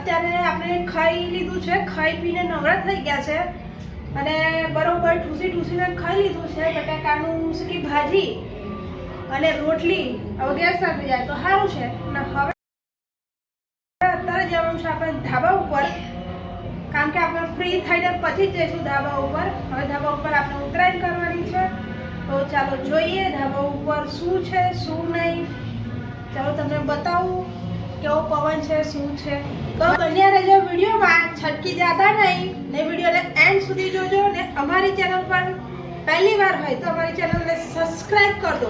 અત્યારે આપણે ખાઈ લીધું છે, ખાઈ પીને નવરા થઈ ગયા છે અને બરોબર ઠૂસીને ખાઈ લીધું છે બટાકાનું સૂકી ભાજી અને રોટલી. હવે ગેસ થઈ જાય તો સારું છે. અને હવે અત્યારે જવાનું છે આપણે ધાબા ઉપર, કારણ કે આપણે ફ્રી થઈને પછી જ જઈશું ધાબા ઉપર. હવે ધાબા ઉપર આપણે ઉતરાયણ કરવાની છે, તો ચાલો જોઈએ ધાબા ઉપર શું છે શું નહીં. ચાલો તમને બતાવું કેવો પવન છે શું છે. તો બન્યા રહેજો વિડીયોમાં, છટકી જતા નહીં ને વિડીયોને એન્ડ સુધી જોજો. ને અમારી ચેનલ પર પહેલી વાર હોય તો અમારી ચેનલને સબસ્ક્રાઇબ કરી દો.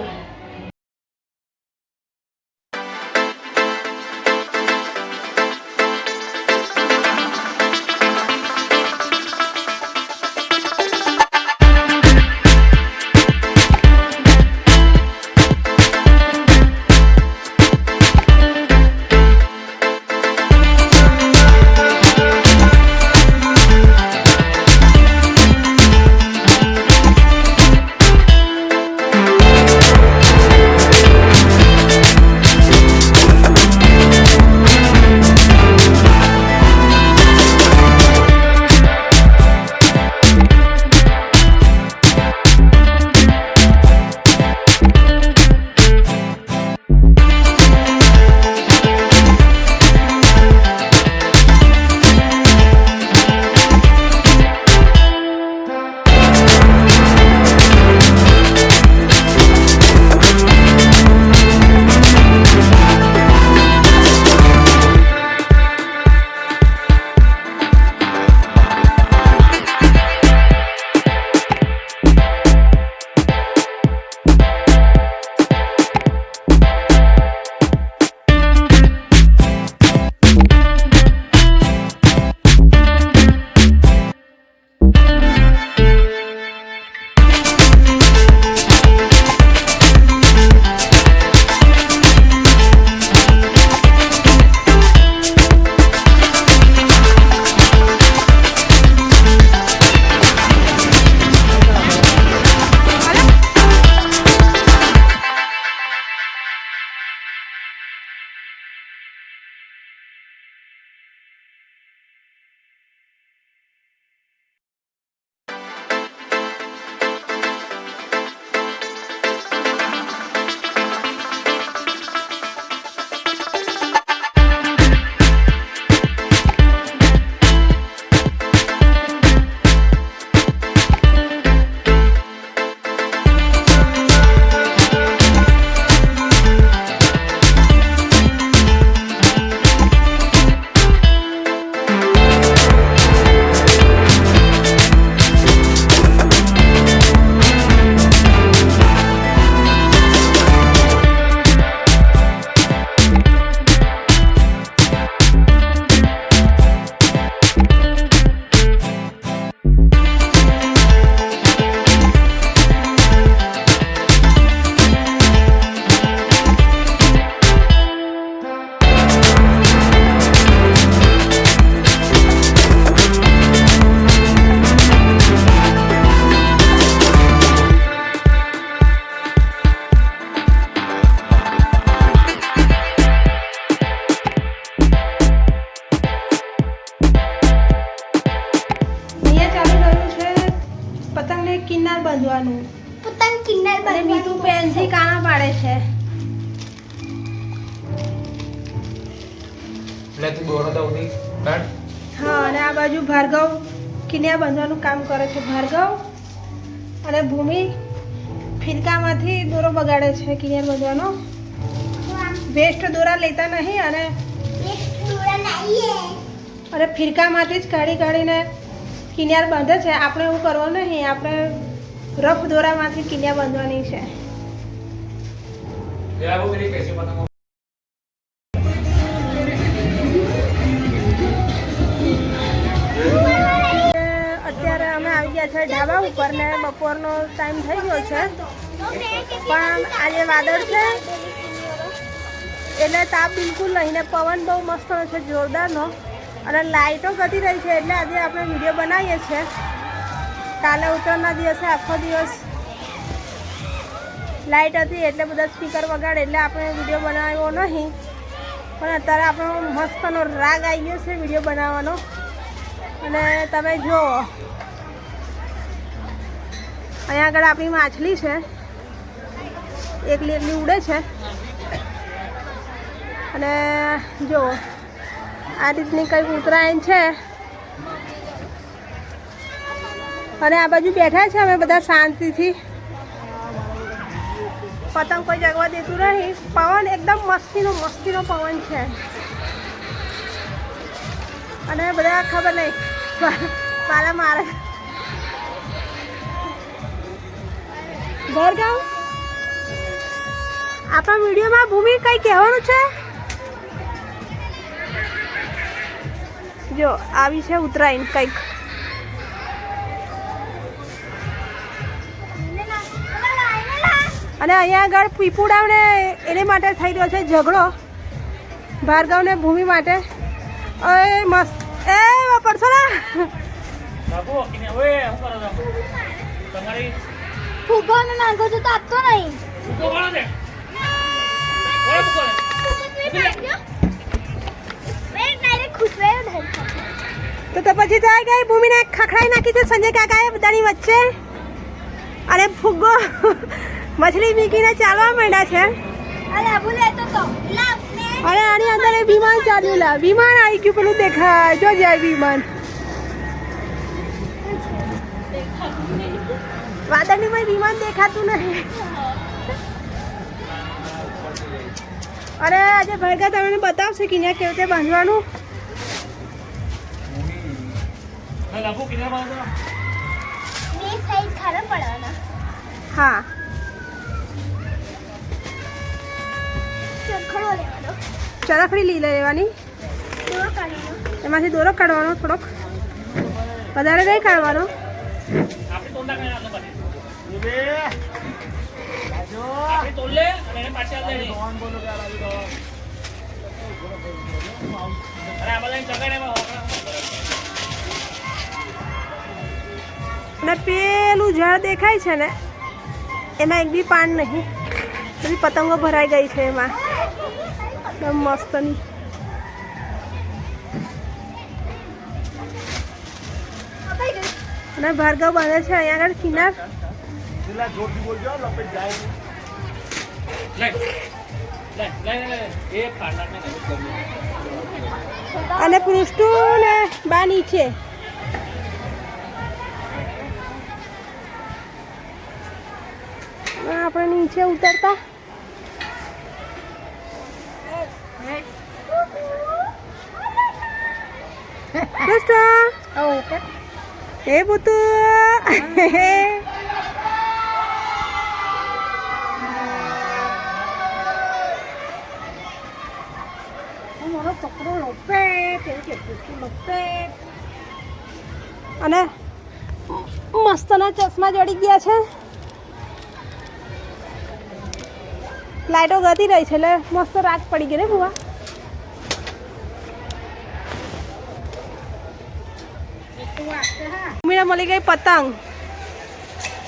કિન્નર બાંધવાનું, પતંગ કિન્નર બાંધવાનું. મીઠું પેનથી કાણા પાડે છે. એટલે તું દોરો દઉં કાઢ. હા, અને આ બાજુ ભાર્ગવ કિન્યા બાંધવાનું કામ કરે છે. ભાર્ગવ અને ભૂમિ ફિરકામાંથી દોરો બગાડે છે કિન્યા બાંધવાનો. વેસ્ટ દોરા લેતા નહીં અને ફિરકામાંથી જ કાઢીને કિન્યાર બાંધે છે. આપણે એવું કરવાનું નહીં, આપણે રફ દોરામાંથી કિન્યા બાંધવાની છે. અત્યારે અમે આવી ગયા છે ઢાબા ઉપર ને બપોરનો ટાઈમ થઈ ગયો છે, પણ આજે વાદળ છે એટલે તાપ બિલકુલ નહીં ને પવન બહુ મસ્ત છે, જોરદારનો. અને લાઇટો ગતી રહી છે એટલે આજે આપણે વિડીયો બનાવીએ છીએ. કાલે ઉત્તરના દિવસે આખો દિવસ લાઇટ હતી એટલે બધા સ્પીકર વગાડે એટલે આપણે વિડીયો બનાવ્યો નહીં, પણ અત્યારે આપણો મસ્તનો રાગ આવી ગયો છે વિડીયો બનાવવાનો. અને તમે જુઓ અહીંયા આગળ આપણી માછલી છે, એકલી એકલી ઉડે છે. અને જો આ રીતની કંઈક ઉત્તરાયણ છે. અને આ બાજુ બેઠા છે અમે બધા શાંતિથી. પતંગ કોઈ જગવા દેતું નહીં. પવન એકદમ મસ્તીનો પવન છે. અને બધા ખબર નહીં પાલા મારે. ભરગાવ આપણા વિડીયોમાં ભૂમિ કંઈ કહેવાનું છે? જો આવી છે ઉત્તરાયણ કંઈક. અને અહીંયા આગળ પીપુડાને એને માટે થઈ રહ્યો છે ઝઘડો, ભાર્ગવને ભૂમિ માટે. ઓય મસ્ત એ વાપરશો ને ફુગ્ગાને નાખો તો આપતો નહીં. તો પછી જાય ગઈ ભૂમિને ખખડાઈ નાખી છે સંજય કાકાએ બધાની વચ્ચે. અને ફુગ્ગો મછલી મીકીને ચાલવા માંડ્યા છે. અને આની અંદર એક વિમાન ચાલ્યું. લા વિમાન આવી ગયું, પેલું દેખાય જો જાય વિમાન. વાદળની માં વિમાન દેખાતું નહીં. અરે આજે ભરગા તમને બતાવશે કે કેવી રીતે બાંધવાનું. હા ચરખડી લઈ લેવાની, એમાંથી દોરો કાઢવાનો, થોડોક વધારે નહીં કાઢવાનો. અને પેલું ઝાડ દેખાય છે ને એમાં એક બી પાન નહીં. બધી પતંગો ભરાઈ ગઈ છે એમાં એકદમ મસ્તની. અને ભાર્ગવ બાંધે છે અહીંયા આગળ કિનાર. અને પૃષ્ઠુ ને બા નીચે. આપણે નીચે ઉતરતા એ પુતુ અને મસ્તના ચશ્મા જડી ગયા છે. લાઈટો ગતી રહી છે એટલે મસ્ત રાત પડી ગઈ ને બુવા. મળી ગઈ પતંગ.